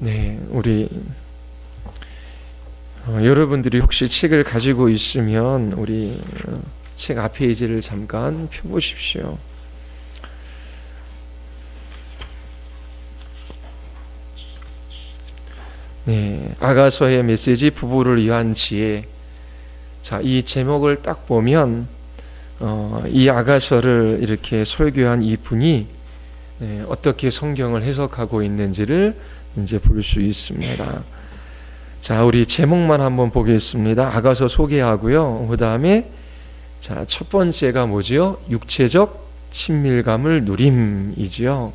네, 우리 여러분들이 혹시 책을 가지고 있으면 우리 책 앞 페이지를 잠깐 펴보십시오. 네, 아가서의 메시지 부부를 위한 지혜. 자, 이 제목을 딱 보면 이 아가서를 이렇게 설교한 이 분이 어떻게 성경을 해석하고 있는지를 이제 볼 수 있습니다. 자, 우리 제목만 한번 보겠습니다. 아가서 소개하고요. 그 다음에 자, 첫 번째가 뭐지요? 육체적 친밀감을 누림이지요.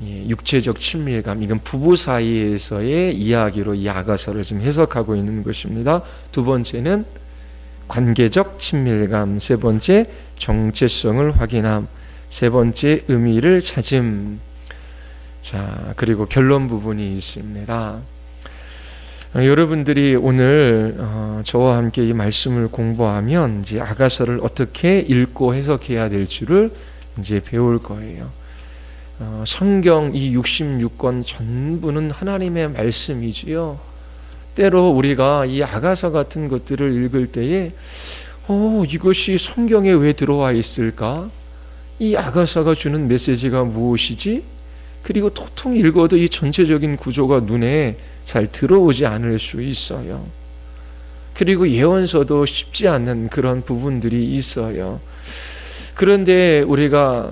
예, 육체적 친밀감, 이건 부부 사이에서의 이야기로 이 아가서를 지금 해석하고 있는 것입니다. 두 번째는 관계적 친밀감, 세 번째 정체성을 확인함, 세 번째 의미를 찾음. 자, 그리고 결론 부분이 있습니다. 여러분들이 오늘 저와 함께 이 말씀을 공부하면 이제 아가서를 어떻게 읽고 해석해야 될 줄을 이제 배울 거예요. 성경 이 66권 전부는 하나님의 말씀이지요. 때로 우리가 이 아가서 같은 것들을 읽을 때에 이것이 성경에 왜 들어와 있을까? 이 아가서가 주는 메시지가 무엇이지? 그리고 도통 읽어도 이 전체적인 구조가 눈에 잘 들어오지 않을 수 있어요. 그리고 예언서도 쉽지 않은 그런 부분들이 있어요. 그런데 우리가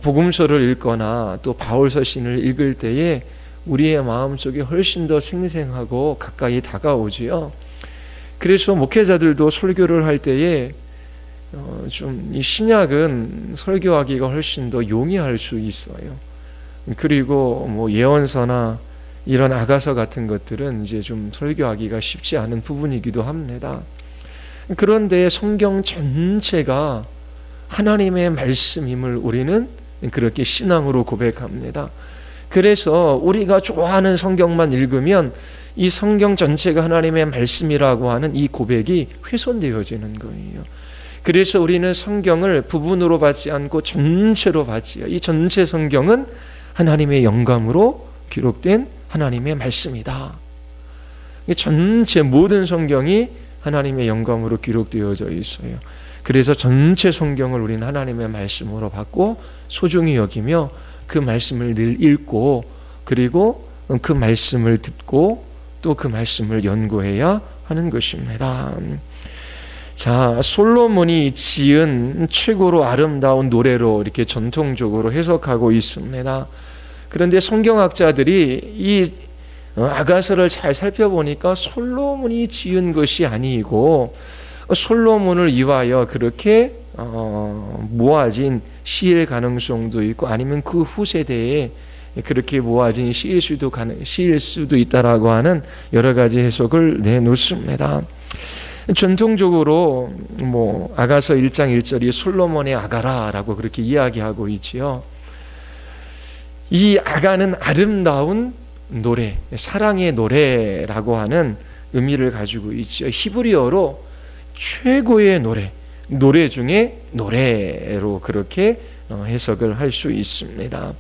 복음서를 읽거나 또 바울서신을 읽을 때에 우리의 마음속에 훨씬 더 생생하고 가까이 다가오지요. 그래서 목회자들도 설교를 할 때에 좀 이 신약은 설교하기가 훨씬 더 용이할 수 있어요. 그리고 예언서나 이런 아가서 같은 것들은 이제 좀 설교하기가 쉽지 않은 부분이기도 합니다. 그런데 성경 전체가 하나님의 말씀임을 우리는 그렇게 신앙으로 고백합니다. 그래서 우리가 좋아하는 성경만 읽으면 이 성경 전체가 하나님의 말씀이라고 하는 이 고백이 훼손되어지는 거예요. 그래서 우리는 성경을 부분으로 받지 않고 전체로 받지요. 이 전체 성경은 하나님의 영감으로 기록된 하나님의 말씀이다. 전체 모든 성경이 하나님의 영감으로 기록되어져 있어요. 그래서 전체 성경을 우리는 하나님의 말씀으로 받고 소중히 여기며 그 말씀을 늘 읽고 그리고 그 말씀을 듣고 또 그 말씀을 연구해야 하는 것입니다. 자, 솔로몬이 지은 최고로 아름다운 노래로 이렇게 전통적으로 해석하고 있습니다. 그런데 성경학자들이 이 아가서를 잘 살펴보니까 솔로몬이 지은 것이 아니고 솔로몬을 위하여 그렇게 모아진 시일 가능성도 있고 아니면 그 후세대에 그렇게 모아진 시일 수도 있다라고 하는 여러 가지 해석을 내놓습니다. 전통적으로 아가서 1장 1절이 솔로몬의 아가라라고 그렇게 이야기하고 있지요. 이 아가는 아름다운 노래, 사랑의 노래라고 하는 의미를 가지고 있죠. 히브리어로 최고의 노래 중에 노래로 그렇게 해석을 할 수 있습니다.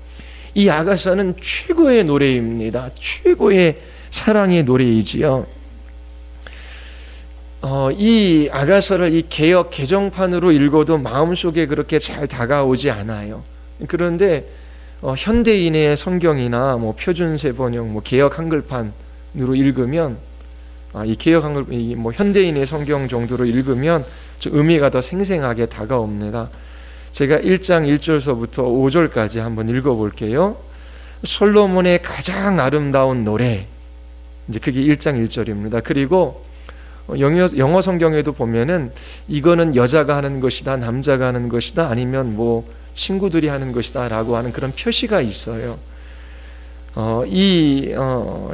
이 아가서는 최고의 노래입니다. 최고의 사랑의 노래이지요. 이 아가서를 이 개역 개정판으로 읽어도 마음속에 그렇게 잘 다가오지 않아요. 그런데 현대인의 성경이나 표준세 번역, 개역 한글판으로 읽으면 이 개역 한글, 현대인의 성경 정도로 읽으면 좀 의미가 더 생생하게 다가옵니다. 제가 1장 1절서부터 5절까지 한번 읽어볼게요. 솔로몬의 가장 아름다운 노래, 이제 그게 1장 1절입니다. 그리고 영어 성경에도 보면은 이거는 여자가 하는 것이다, 남자가 하는 것이다, 아니면 친구들이 하는 것이다 라고 하는 그런 표시가 있어요.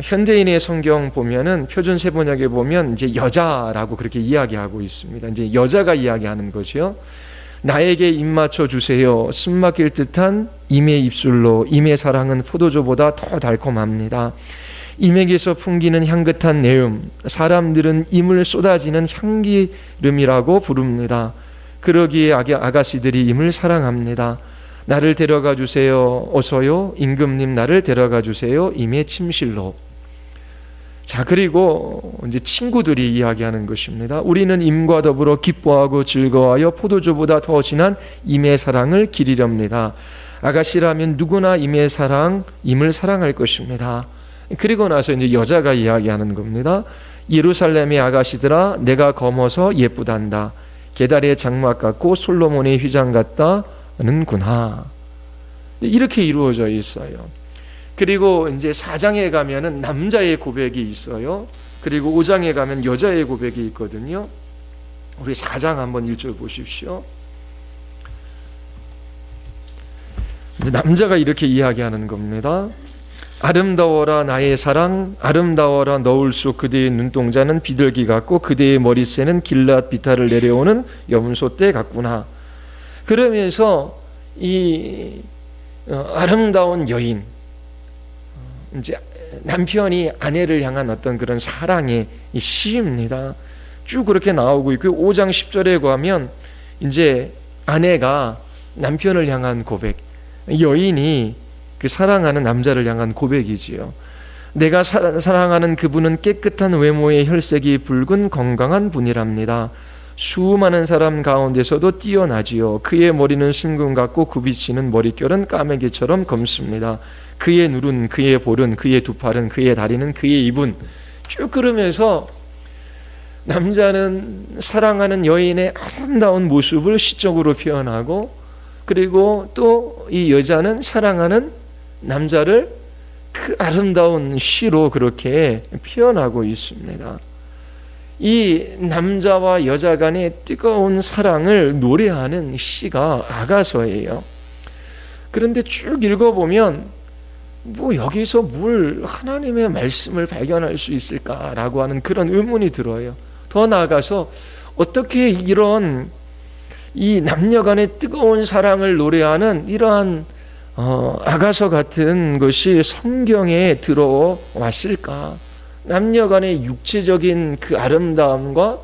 현대인의 성경 보면은 표준 세번역에 보면 이제 여자라고 그렇게 이야기하고 있습니다. 이제 여자가 이야기하는 거죠. 나에게 입 맞춰 주세요. 숨막힐 듯한 임의 입술로 임의 사랑은 포도주보다 더 달콤합니다. 임에게서 풍기는 향긋한 내음, 사람들은 임을 쏟아지는 향기름이라고 부릅니다. 그러기에 아가씨들이 임을 사랑합니다. 나를 데려가 주세요. 어서요. 임금님 나를 데려가 주세요. 임의 침실로. 자, 그리고 이제 친구들이 이야기하는 것입니다. 우리는 임과 더불어 기뻐하고 즐거워하여 포도주보다 더 진한 임의 사랑을 기리렵니다. 아가씨라면 누구나 임을 사랑할 것입니다. 그리고 나서 이제 여자가 이야기하는 겁니다. 예루살렘의 아가씨들아, 내가 검어서 예쁘단다. 게달의 장막 같고 솔로몬의 휘장 같다는구나. 이렇게 이루어져 있어요. 그리고 이제 4장에 가면은 남자의 고백이 있어요. 그리고 5장에 가면 여자의 고백이 있거든요. 우리 4장 한번 읽어 보십시오. 남자가 이렇게 이야기하는 겁니다. 아름다워라 나의 사랑, 아름다워라 너울수 그대의 눈동자는 비둘기 같고 그대의 머리새는 길랏 비탈을 내려오는 염소떼 같구나. 그러면서 이 아름다운 여인, 이제 남편이 아내를 향한 어떤 그런 사랑의 시입니다. 쭉 그렇게 나오고 있고 5장 10절에 가면 이제 아내가 남편을 향한 고백, 여인이 그 사랑하는 남자를 향한 고백이지요. 내가 사랑하는 그분은 깨끗한 외모의 혈색이 붉은 건강한 분이랍니다. 수많은 사람 가운데서도 뛰어나지요. 그의 머리는 순금 같고 굽이치는 머릿결은 까매기처럼 검습니다. 그의 눈은, 그의 볼은, 그의 두 팔은, 그의 다리는, 그의 입은, 쭉 그러면서 남자는 사랑하는 여인의 아름다운 모습을 시적으로 표현하고, 그리고 또 이 여자는 사랑하는 남자를 그 아름다운 시로 그렇게 표현하고 있습니다. 이 남자와 여자 간의 뜨거운 사랑을 노래하는 시가 아가서예요. 그런데 쭉 읽어보면 뭐 여기서 뭘 하나님의 말씀을 발견할 수 있을까라고 하는 그런 의문이 들어요. 더 나아가서 어떻게 이런 이 남녀 간의 뜨거운 사랑을 노래하는 이러한 아가서 같은 것이 성경에 들어왔을까? 남녀 간의 육체적인 그 아름다움과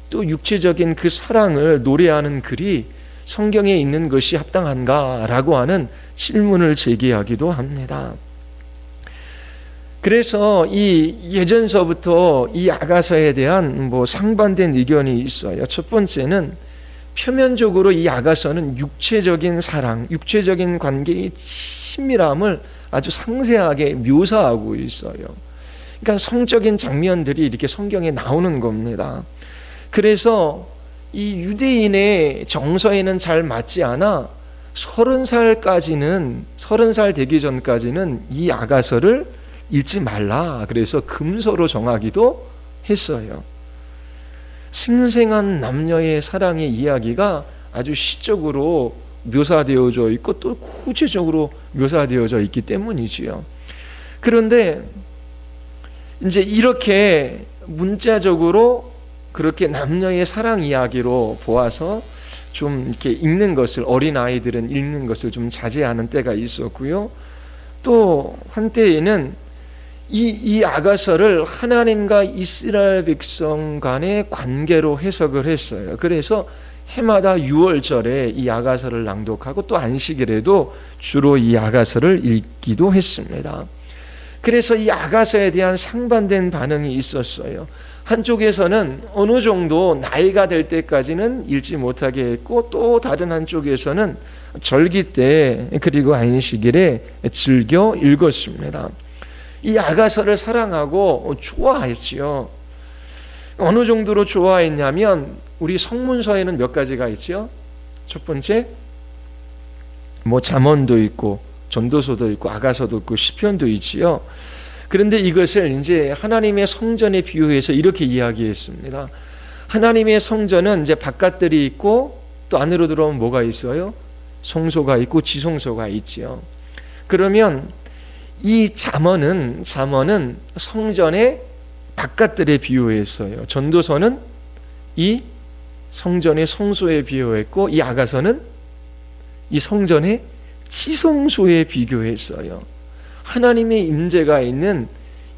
또 육체적인 그 사랑을 노래하는 글이 성경에 있는 것이 합당한가라고 하는 질문을 제기하기도 합니다. 그래서 이 예전서부터 이 아가서에 대한 뭐 상반된 의견이 있어요. 첫 번째는 표면적으로 이 아가서는 육체적인 사랑, 육체적인 관계의 친밀함을 아주 상세하게 묘사하고 있어요. 그러니까 성적인 장면들이 이렇게 성경에 나오는 겁니다. 그래서 이 유대인의 정서에는 잘 맞지 않아 30살 되기 전까지는 이 아가서를 읽지 말라. 그래서 금서로 정하기도 했어요. 생생한 남녀의 사랑의 이야기가 아주 시적으로 묘사되어져 있고 또 구체적으로 묘사되어져 있기 때문이지요. 그런데 이제 이렇게 문자적으로 그렇게 남녀의 사랑 이야기로 보아서 좀 이렇게 읽는 것을, 어린아이들은 읽는 것을 좀 자제하는 때가 있었고요. 또 한때에는 이 아가서를 하나님과 이스라엘 백성 간의 관계로 해석을 했어요. 그래서 해마다 6월절에 이 아가서를 낭독하고 또 안식일에도 주로 이 아가서를 읽기도 했습니다. 그래서 이 아가서에 대한 상반된 반응이 있었어요. 한쪽에서는 어느 정도 나이가 될 때까지는 읽지 못하게 했고, 또 다른 한쪽에서는 절기 때 그리고 안식일에 즐겨 읽었습니다. 이 아가서를 사랑하고 좋아했지요. 어느 정도로 좋아했냐면 우리 성문서에는 몇 가지가 있죠. 첫 번째, 뭐 잠언도 있고 전도서도 있고 아가서도 있고 시편도 있지요. 그런데 이것을 이제 하나님의 성전에 비유해서 이렇게 이야기했습니다. 하나님의 성전은 이제 바깥들이 있고 또 안으로 들어오면 뭐가 있어요? 성소가 있고 지성소가 있지요. 그러면 이 잠언은 성전의 바깥들에 비유했어요. 전도서는 이 성전의 성소에 비유했고, 이 아가서는 이 성전의 지성소에 비교했어요. 하나님의 임재가 있는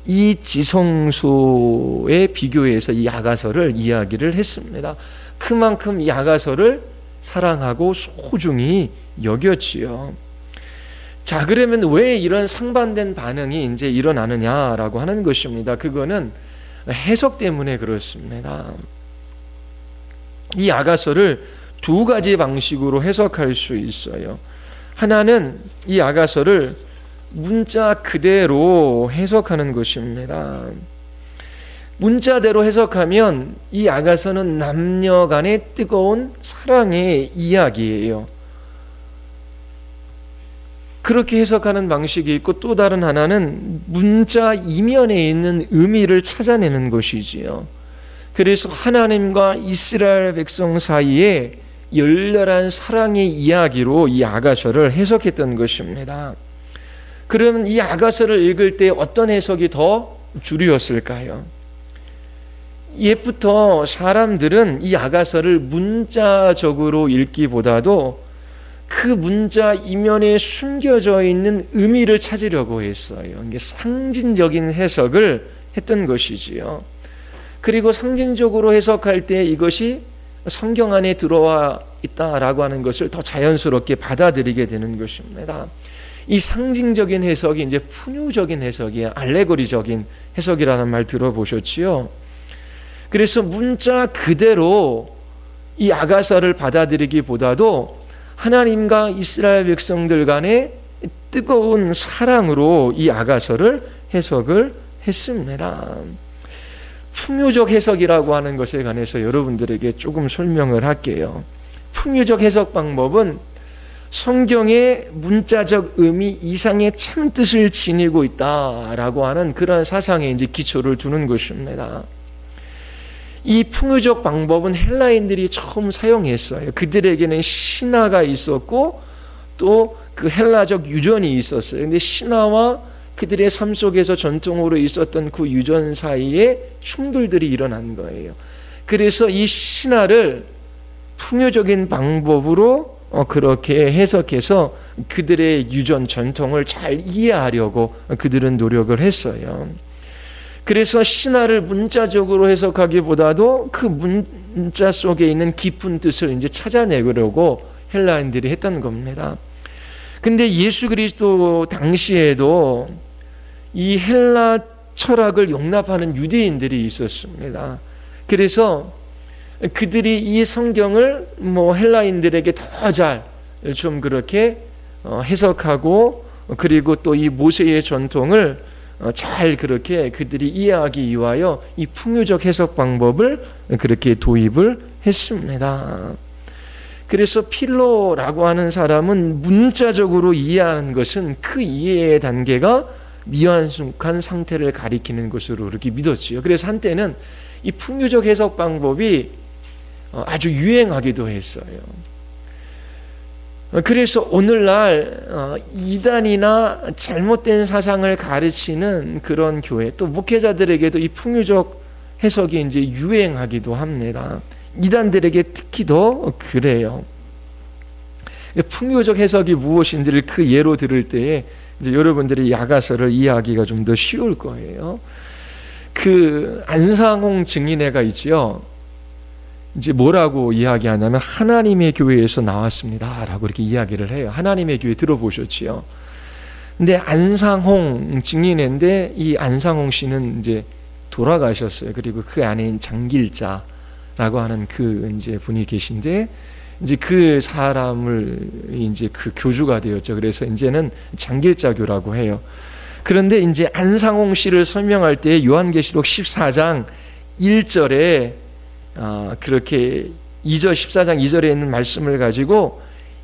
이 지성소에 비교해서 이 아가서를 이야기를 했습니다. 그만큼 이 아가서를 사랑하고 소중히 여겼지요. 자, 그러면 왜 이런 상반된 반응이 이제 일어나느냐라고 하는 것입니다. 그거는 해석 때문에 그렇습니다. 이 아가서를 두 가지 방식으로 해석할 수 있어요. 하나는 이 아가서를 문자 그대로 해석하는 것입니다. 문자대로 해석하면 이 아가서는 남녀 간의 뜨거운 사랑의 이야기예요. 그렇게 해석하는 방식이 있고, 또 다른 하나는 문자 이면에 있는 의미를 찾아내는 것이지요. 그래서 하나님과 이스라엘 백성 사이에 열렬한 사랑의 이야기로 이 아가서를 해석했던 것입니다. 그러면 이 아가서를 읽을 때 어떤 해석이 더 주류였을까요? 옛부터 사람들은 이 아가서를 문자적으로 읽기보다도 그 문자 이면에 숨겨져 있는 의미를 찾으려고 했어요. 이게 상징적인 해석을 했던 것이지요. 그리고 상징적으로 해석할 때 이것이 성경 안에 들어와 있다라고 하는 것을 더 자연스럽게 받아들이게 되는 것입니다. 이 상징적인 해석이 이제 풍유적인 해석이에요. 알레고리적인 해석이라는 말 들어보셨지요? 그래서 문자 그대로 이 아가서를 받아들이기보다도 하나님과 이스라엘 백성들 간의 뜨거운 사랑으로 이 아가서를 해석을 했습니다. 풍유적 해석이라고 하는 것에 관해서 여러분들에게 조금 설명을 할게요. 풍유적 해석 방법은 성경의 문자적 의미 이상의 참뜻을 지니고 있다라고 하는 그런 사상에 이제 기초를 두는 것입니다. 이 풍유적 방법은 헬라인들이 처음 사용했어요. 그들에게는 신화가 있었고 또 그 헬라적 유전이 있었어요. 근데 신화와 그들의 삶 속에서 전통으로 있었던 그 유전 사이에 충돌들이 일어난 거예요. 그래서 이 신화를 풍요적인 방법으로 그렇게 해석해서 그들의 유전 전통을 잘 이해하려고 그들은 노력을 했어요. 그래서 신화를 문자적으로 해석하기보다도 그 문자 속에 있는 깊은 뜻을 이제 찾아내려고 헬라인들이 했던 겁니다. 근데 예수 그리스도 당시에도 이 헬라 철학을 용납하는 유대인들이 있었습니다. 그래서 그들이 이 성경을 헬라인들에게 더 잘 좀 그렇게 해석하고, 그리고 또 이 모세의 전통을 잘 그렇게 그들이 이해하기 위하여 이 풍유적 해석 방법을 그렇게 도입을 했습니다. 그래서 필로라고 하는 사람은 문자적으로 이해하는 것은 그 이해의 단계가 미완숙한 상태를 가리키는 것으로 그렇게 믿었지요. 그래서 한때는 이 풍유적 해석 방법이 아주 유행하기도 했어요. 그래서 오늘날 이단이나 잘못된 사상을 가르치는 그런 교회, 또 목회자들에게도 이 풍유적 해석이 이제 유행하기도 합니다. 이단들에게 특히 더 그래요. 풍요적 해석이 무엇인지를 그 예로 들을 때에 이제 여러분들이 야가서를 이해하기가 좀 더 쉬울 거예요. 그 안상홍 증인회가 있지요. 이제 뭐라고 이야기하냐면 하나님의 교회에서 나왔습니다라고 이렇게 이야기를 해요. 하나님의 교회 들어보셨지요? 근데 안상홍 증인회인데 이 안상홍 씨는 이제 돌아가셨어요. 그리고 그 안에 장길자라고 하는 그 이제 분이 계신데, 이제 그 사람을 이제 그 교주가 되었죠. 그래서 이제는 장길자교라고 해요. 그런데 이제 안상홍 씨를 설명할 때 요한계시록 14장 1절에 그렇게 2절 14장 2절에 있는 말씀을 가지고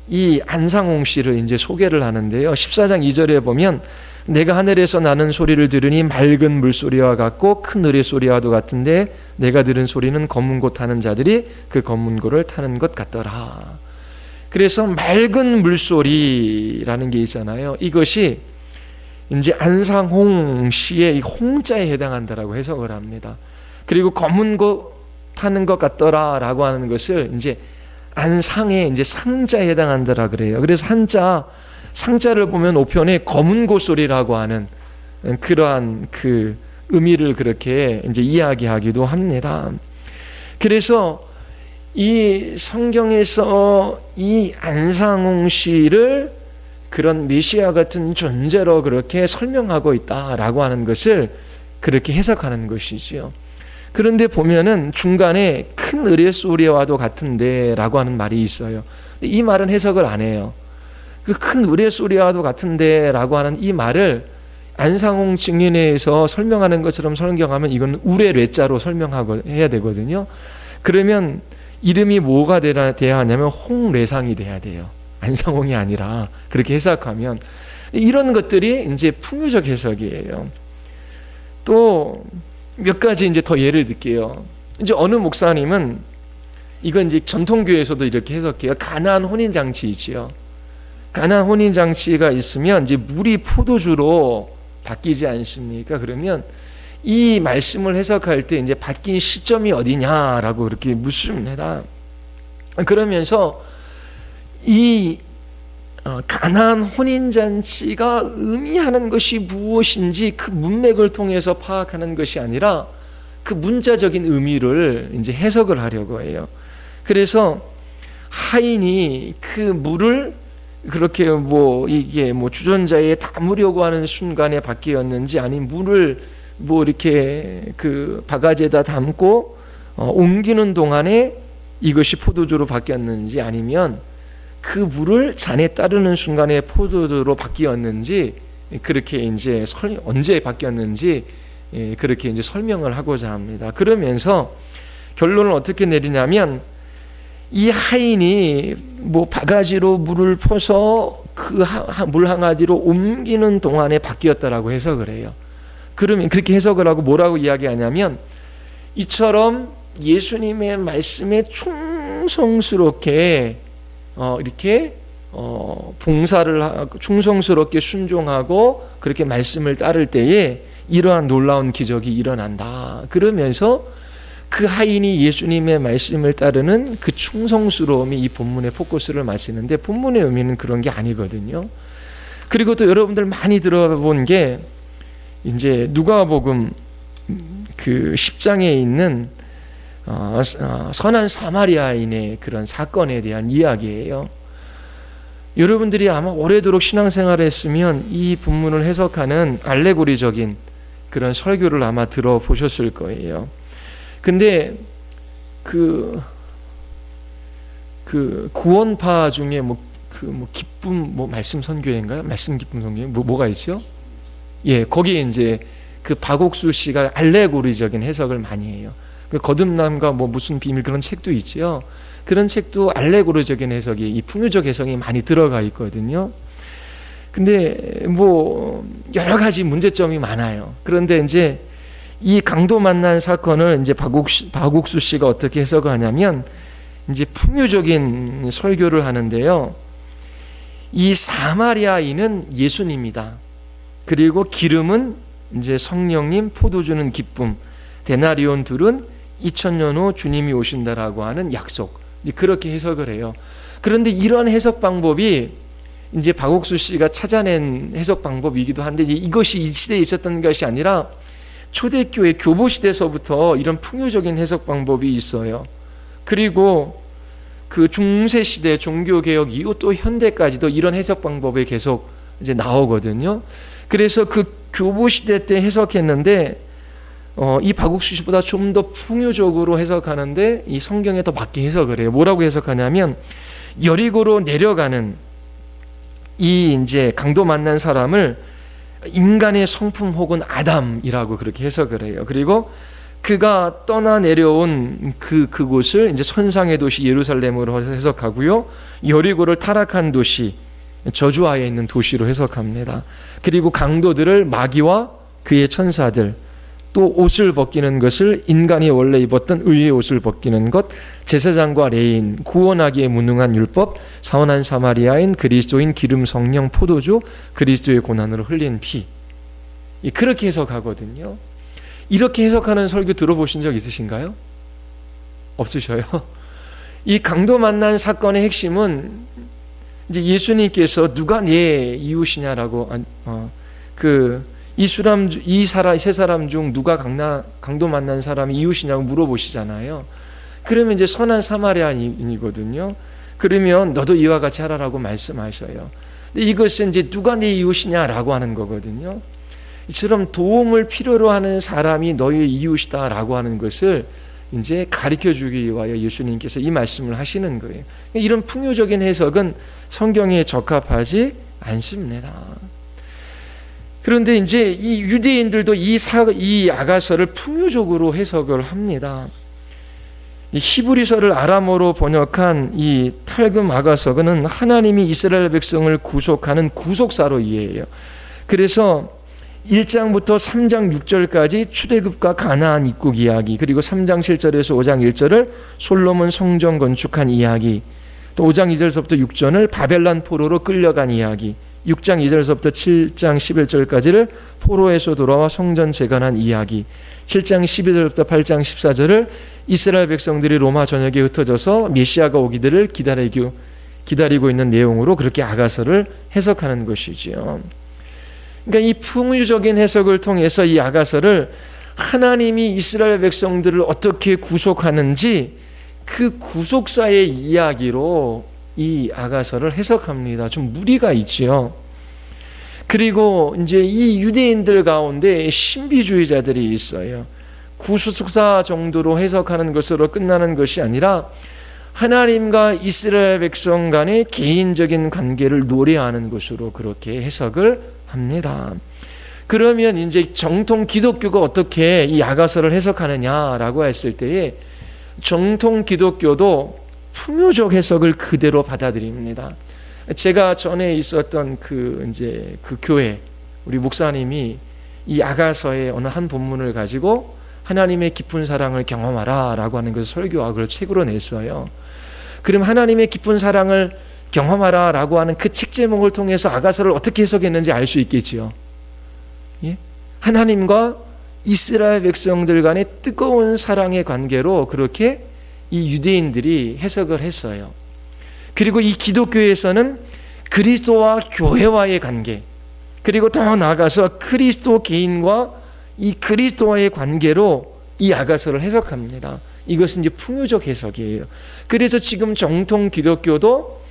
이 안상홍 씨를 이제 소개를 하는데요. 14장 2절에 보면 내가 하늘에서 나는 소리를 들으니 맑은 물소리와 같고 큰 노래소리와도 같은데 내가 들은 소리는 검은고 타는 자들이 그 검은고를 타는 것 같더라. 그래서 맑은 물소리라는 게 있잖아요. 이것이 이제 안상홍 씨의 이 홍자에 해당한다라고 해석을 합니다. 그리고 검은고 타는 것 같더라라고 하는 것을 이제 안상의 이제 상자에 해당한다라 그래요. 그래서 한자 상자를 보면 우편에 검은고 소리라고 하는 그러한 그 의미를 그렇게 이제 이야기하기도 합니다. 그래서 이 성경에서 이 안상홍 씨를 그런 메시아 같은 존재로 그렇게 설명하고 있다라고 하는 것을 그렇게 해석하는 것이지요. 그런데 보면은 중간에 큰 을의 소리와도 같은데 라고 하는 말이 있어요. 이 말은 해석을 안 해요. 그 큰 을의 소리와도 같은데 라고 하는 이 말을 안상홍 증인회에서 설명하는 것처럼 설명하면 이건 울의 뢰자로 설명해야 되거든요. 그러면 이름이 뭐가 돼야 하냐면 홍례상이 돼야 돼요. 안상홍이 아니라 그렇게 해석하면. 이런 것들이 이제 풍요적 해석이에요. 또 몇 가지 이제 더 예를 들게요. 이제 어느 목사님은 이건 이제 전통교회에서도 이렇게 해석해요. 가나안 혼인잔치이지요. 가나안 혼인잔치가 있으면 이제 물이 포도주로 바뀌지 않습니까? 그러면 이 말씀을 해석할 때 이제 바뀐 시점이 어디냐라고 그렇게 묻습니다. 그러면서 이 가나안 혼인잔치가 의미하는 것이 무엇인지 그 문맥을 통해서 파악하는 것이 아니라 그 문자적인 의미를 이제 해석을 하려고 해요. 그래서 하인이 그 물을 그렇게 이게 주전자에 담으려고 하는 순간에 바뀌었는지, 아니면 물을 이렇게 그 바가지에다 담고 옮기는 동안에 이것이 포도주로 바뀌었는지, 아니면 그 물을 잔에 따르는 순간에 포도주로 바뀌었는지, 그렇게 이제 언제 바뀌었는지 그렇게 이제 설명을 하고자 합니다. 그러면서 결론을 어떻게 내리냐면, 이 하인이 바가지로 물을 퍼서 그 물 항아리로 옮기는 동안에 바뀌었다라고 해석을 해요. 그러면 그렇게 해석을 하고 뭐라고 이야기하냐면, 이처럼 예수님의 말씀에 충성스럽게 이렇게 봉사를 하고 충성스럽게 순종하고 그렇게 말씀을 따를 때에 이러한 놀라운 기적이 일어난다. 그러면서 그 하인이 예수님의 말씀을 따르는 그 충성스러움이 이 본문의 포커스를 맞추는데, 본문의 의미는 그런 게 아니거든요. 그리고 또 여러분들 많이 들어본 게 이제 누가복음 그 10장에 있는 선한 사마리아인의 그런 사건에 대한 이야기예요. 여러분들이 아마 오래도록 신앙생활을 했으면 이 본문을 해석하는 알레고리적인 그런 설교를 아마 들어보셨을 거예요. 근데 그 구원파 중에 기쁨 말씀 선교회인가요? 말씀 기쁨 선교회 뭐가 있죠? 예, 거기에 이제 그 박옥수 씨가 알레고리적인 해석을 많이 해요. 그 거듭남과 무슨 비밀 그런 책도 있지요. 그런 책도 알레고리적인 해석이, 이 풍요적 해석이 많이 들어가 있거든요. 근데 여러 가지 문제점이 많아요. 그런데 이제 이 강도 만난 사건을 이제 박옥수 씨가 어떻게 해석하냐면, 이제 풍요적인 설교를 하는데요. 이 사마리아인은 예수님이다. 그리고 기름은 이제 성령님, 포도주는 기쁨, 데나리온 둘은 2000년 후 주님이 오신다라고 하는 약속. 그렇게 해석을 해요. 그런데 이런 해석 방법이 이제 박옥수 씨가 찾아낸 해석 방법이기도 한데, 이것이 이 시대에 있었던 것이 아니라 초대교회 교보 시대서부터 이런 풍요적인 해석 방법이 있어요. 그리고 그 중세 시대 종교개혁 이후 또 현대까지도 이런 해석 방법이 계속 이제 나오거든요. 그래서 그 교보 시대 때 해석했는데 이 박옥수 씨보다 좀 더 풍요적으로 해석하는데 이 성경에 더 맞게 해석을 해요. 뭐라고 해석하냐면, 여리고로 내려가는 이 이제 강도 만난 사람을 인간의 성품 혹은 아담이라고 그렇게 해석을 해요. 그리고 그가 떠나 내려온 그곳을 이제 선상의 도시 예루살렘으로 해석하고요. 여리고를 타락한 도시, 저주하에 있는 도시로 해석합니다. 그리고 강도들을 마귀와 그의 천사들, 또 옷을 벗기는 것을 인간이 원래 입었던 의의 옷을 벗기는 것, 제사장과 레인, 구원하기에 무능한 율법, 선한 사마리아인, 그리스도인, 기름, 성령, 포도주, 그리스도의 고난으로 흘린 피. 그렇게 해석하거든요. 이렇게 해석하는 설교 들어보신 적 있으신가요? 없으셔요? 이 강도 만난 사건의 핵심은 이제 예수님께서 누가 내 이웃이냐라고 이 세 사람 중 누가 강도 만난 사람이 이웃이냐고 물어보시잖아요. 그러면 이제 선한 사마리아인이거든요. 그러면 너도 이와 같이 하라라고 말씀하셔요. 근데 이것은 이제 누가 내 이웃이냐라고 하는 거거든요. 이처럼 도움을 필요로 하는 사람이 너의 이웃이다라고 하는 것을 이제 가르쳐 주기 위하여 예수님께서 이 말씀을 하시는 거예요. 이런 풍요적인 해석은 성경에 적합하지 않습니다. 그런데 이제 이 유대인들도 이 아가서를 풍요적으로 해석을 합니다. 이 히브리서를 아람어로 번역한 이 탈금 아가서는 하나님이 이스라엘 백성을 구속하는 구속사로 이해해요. 그래서 1장부터 3장 6절까지 출애굽과 가나안 입국 이야기, 그리고 3장 7절에서 5장 1절을 솔로몬 성전 건축한 이야기, 또 5장 2절서부터 6절을 바벨론 포로로 끌려간 이야기, 6장 2절서부터 7장 11절까지를 포로에서 돌아와 성전 재건한 이야기, 7장 12절부터 8장 14절을 이스라엘 백성들이 로마 전역에 흩어져서 메시아가 오기를 기다리고 있는 내용으로 그렇게 아가서를 해석하는 것이지요. 그러니까 이 풍요적인 해석을 통해서 이 아가서를 하나님이 이스라엘 백성들을 어떻게 구속하는지 그 구속사의 이야기로 이 아가서를 해석합니다. 좀 무리가 있지요. 그리고 이제 이 유대인들 가운데 신비주의자들이 있어요. 구속사 정도로 해석하는 것으로 끝나는 것이 아니라 하나님과 이스라엘 백성 간의 개인적인 관계를 노래하는 것으로 그렇게 해석을 합니다. 그러면 이제 정통 기독교가 어떻게 이 아가서를 해석하느냐라고 했을 때에 정통 기독교도 풍요적 해석을 그대로 받아들입니다. 제가 전에 있었던 그 교회 우리 목사님이 이 아가서의 어느 한 본문을 가지고 하나님의 깊은 사랑을 경험하라라고 하는 것을 설교와 그걸 책으로 냈어요. 그럼 하나님의 깊은 사랑을 경험하라라고 하는 그 책 제목을 통해서 아가서를 어떻게 해석했는지 알 수 있겠지요. 예? 하나님과 이스라엘 백성들 간의 뜨거운 사랑의 관계로 그렇게 이 유대인들이 해석을 했어요. 그리고 이 기독교에서는 그리스도와 교회와의 관계, 그리고 더 나아가서 그리스도 개인과 이 그리스도와의 관계로 이 아가서를 해석합니다. 이것은 이제 풍요적 해석이에요. 그래서 지금 정통 기독교도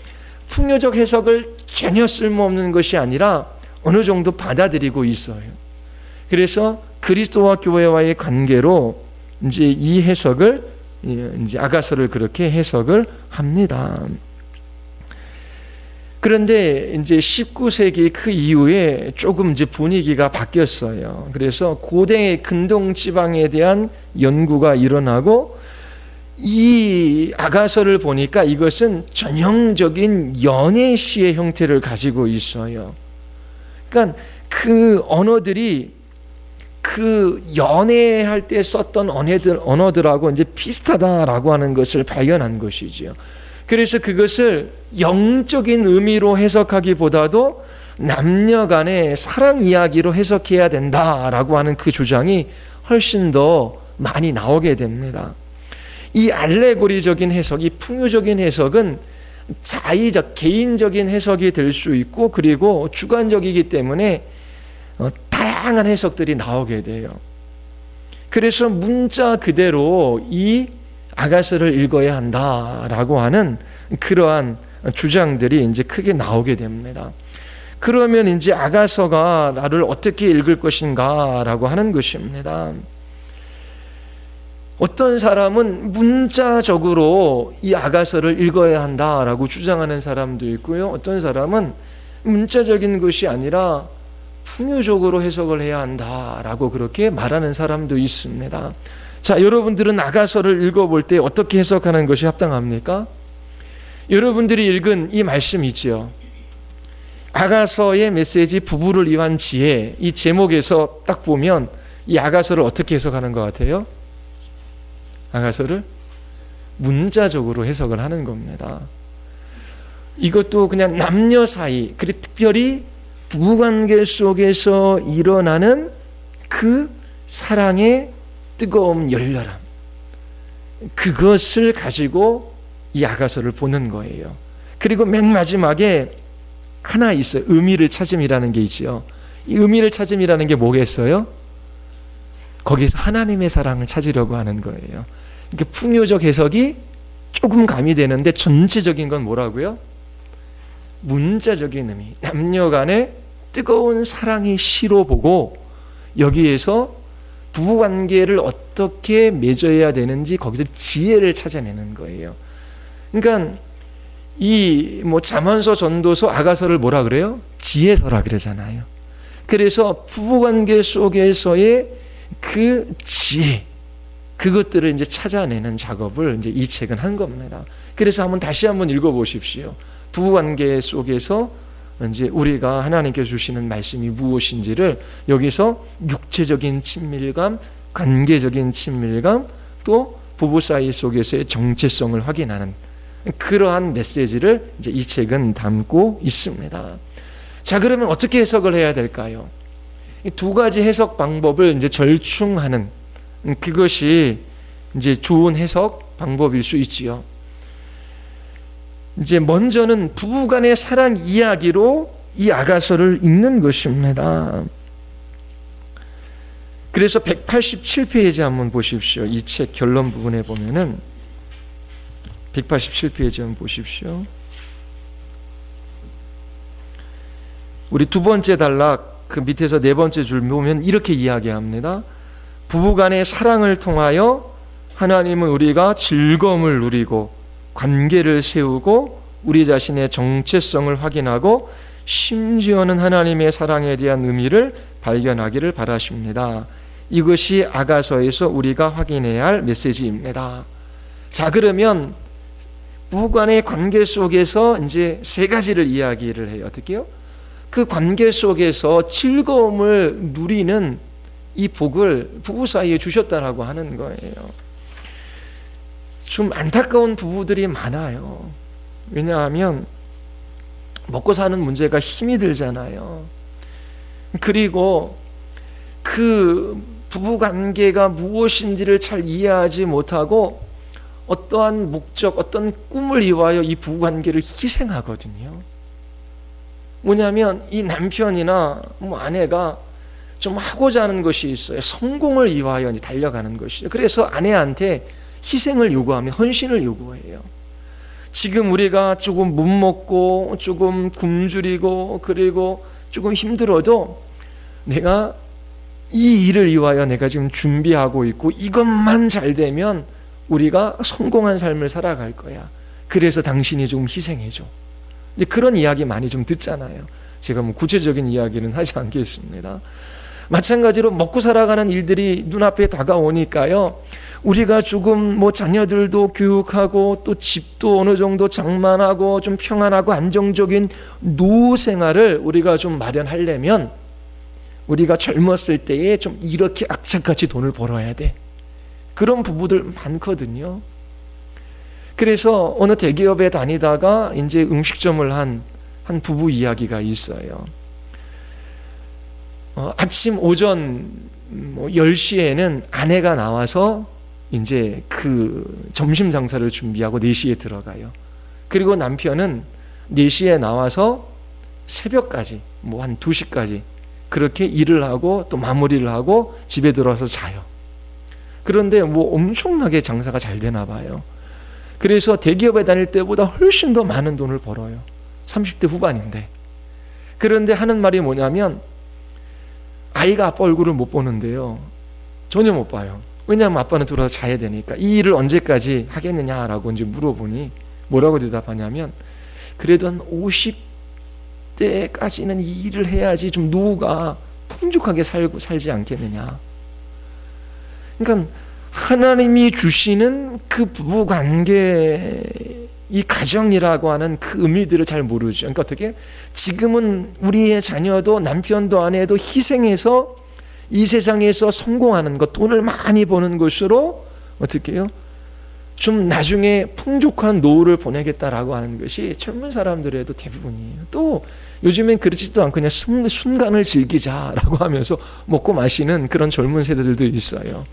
풍요적 해석을 전혀 쓸모없는 것이 아니라 어느 정도 받아들이고 있어요. 그래서 그리스도와 교회와의 관계로 이제 이 해석을 이제 아가서를 그렇게 해석을 합니다. 그런데 이제 19세기 그 이후에 조금 이제 분위기가 바뀌었어요. 그래서 고대 근동 지방에 대한 연구가 일어나고 이 아가서를 보니까 이것은 전형적인 연애시의 형태를 가지고 있어요. 그러니까 그 언어들이 그 연애할 때 썼던 언어들하고 이제 비슷하다라고 하는 것을 발견한 것이지요. 그래서 그것을 영적인 의미로 해석하기보다도 남녀 간의 사랑 이야기로 해석해야 된다라고 하는 그 주장이 훨씬 더 많이 나오게 됩니다. 이 알레고리적인 해석, 이 풍요적인 해석은 자의적, 개인적인 해석이 될 수 있고 그리고 주관적이기 때문에 다양한 해석들이 나오게 돼요. 그래서 문자 그대로 이 아가서를 읽어야 한다라고 하는 그러한 주장들이 이제 크게 나오게 됩니다. 그러면 이제 아가서가 나를 어떻게 읽을 것인가라고 하는 것입니다. 어떤 사람은 문자적으로 이 아가서를 읽어야 한다라고 주장하는 사람도 있고요. 어떤 사람은 문자적인 것이 아니라 풍요적으로 해석을 해야 한다라고 그렇게 말하는 사람도 있습니다. 자, 여러분들은 아가서를 읽어볼 때 어떻게 해석하는 것이 합당합니까? 여러분들이 읽은 이 말씀 있지요. 아가서의 메시지 부부를 위한 지혜, 이 제목에서 딱 보면 이 아가서를 어떻게 해석하는 것 같아요? 아가서를 문자적으로 해석을 하는 겁니다. 이것도 그냥 남녀 사이, 그리고 특별히 부부관계 속에서 일어나는 그 사랑의 뜨거움, 열렬함, 그것을 가지고 이 아가서를 보는 거예요. 그리고 맨 마지막에 하나 있어요. 의미를 찾음이라는 게 있지요. 이 의미를 찾음이라는 게 뭐겠어요? 거기서 하나님의 사랑을 찾으려고 하는 거예요. 이렇게 풍요적 해석이 조금 가미되는데 전체적인 건 뭐라고요? 문자적인 의미, 남녀 간의 뜨거운 사랑이 시로 보고 여기에서 부부관계를 어떻게 맺어야 되는지 거기서 지혜를 찾아내는 거예요. 그러니까 이 잠언서, 전도서, 아가서를 뭐라 그래요? 지혜서라 그러잖아요. 그래서 부부관계 속에서의 그 지혜, 그것들을 이제 찾아내는 작업을 이제 이 책은 한 겁니다. 그래서 다시 한번 읽어보십시오. 부부관계 속에서 이제 우리가 하나님께서 주시는 말씀이 무엇인지를 여기서 육체적인 친밀감, 관계적인 친밀감, 또 부부 사이 속에서의 정체성을 확인하는 그러한 메시지를 이제 이 책은 담고 있습니다. 자, 그러면 어떻게 해석을 해야 될까요? 이 두 가지 해석 방법을 이제 절충하는 그것이 이제 좋은 해석 방법일 수 있지요. 이제 먼저는 부부간의 사랑 이야기로 이 아가서를 읽는 것입니다. 그래서 187페이지 한번 보십시오. 이 책 결론 부분에 보면은 187페이지 한번 보십시오. 우리 두 번째 단락 그 밑에서 네 번째 줄 보면 이렇게 이야기합니다. 부부간의 사랑을 통하여 하나님은 우리가 즐거움을 누리고 관계를 세우고 우리 자신의 정체성을 확인하고 심지어는 하나님의 사랑에 대한 의미를 발견하기를 바라십니다. 이것이 아가서에서 우리가 확인해야 할 메시지입니다. 자, 그러면 부부간의 관계 속에서 이제 세 가지를 이야기를 해요. 어떻게요? 그 관계 속에서 즐거움을 누리는 이 복을 부부 사이에 주셨다라고 하는 거예요. 좀 안타까운 부부들이 많아요. 왜냐하면 먹고 사는 문제가 힘이 들잖아요. 그리고 그 부부 관계가 무엇인지를 잘 이해하지 못하고 어떠한 목적, 어떤 꿈을 이루어 이 부부 관계를 희생하거든요. 뭐냐면 이 남편이나 아내가 좀 하고자 하는 것이 있어요. 성공을 위하여 달려가는 것이죠. 그래서 아내한테 희생을 요구하며 헌신을 요구해요. 지금 우리가 조금 못 먹고 조금 굶주리고 그리고 조금 힘들어도 내가 이 일을 위하여 내가 지금 준비하고 있고 이것만 잘 되면 우리가 성공한 삶을 살아갈 거야. 그래서 당신이 좀 희생해줘. 이제 그런 이야기 많이 좀 듣잖아요. 제가 구체적인 이야기는 하지 않겠습니다. 마찬가지로 먹고 살아가는 일들이 눈앞에 다가오니까요. 우리가 조금 자녀들도 교육하고 또 집도 어느 정도 장만하고 좀 평안하고 안정적인 노후 생활을 우리가 좀 마련하려면 우리가 젊었을 때에 좀 이렇게 악착같이 돈을 벌어야 돼. 그런 부부들 많거든요. 그래서 어느 대기업에 다니다가 이제 음식점을 한 부부 이야기가 있어요. 아침 오전 10시에는 아내가 나와서 이제 그 점심 장사를 준비하고 4시에 들어가요. 그리고 남편은 4시에 나와서 새벽까지 한 2시까지 그렇게 일을 하고 또 마무리를 하고 집에 들어와서 자요. 그런데 엄청나게 장사가 잘 되나 봐요. 그래서 대기업에 다닐 때보다 훨씬 더 많은 돈을 벌어요. 30대 후반인데. 그런데 하는 말이 뭐냐면 아이가 아빠 얼굴을 못 보는데요. 전혀 못 봐요. 왜냐하면 아빠는 들어와서 자야 되니까. 이 일을 언제까지 하겠느냐라고 이제 물어보니 뭐라고 대답하냐면 그래도 한 50대까지는 이 일을 해야지 좀 노후가 풍족하게 살지 않겠느냐. 그러니까 하나님이 주시는 그 부부관계, 이 가정이라고 하는 그 의미들을 잘 모르죠. 그러니까 어떻게? 지금은 우리의 자녀도 남편도 아내도 희생해서 이 세상에서 성공하는 것, 돈을 많이 버는 것으로 어떻게 해요? 좀 나중에 풍족한 노후를 보내겠다라고 하는 것이 젊은 사람들에도 대부분이에요. 또 요즘엔 그렇지도 않고 그냥 순간을 즐기자라고 하면서 먹고 마시는 그런 젊은 세대들도 있어요.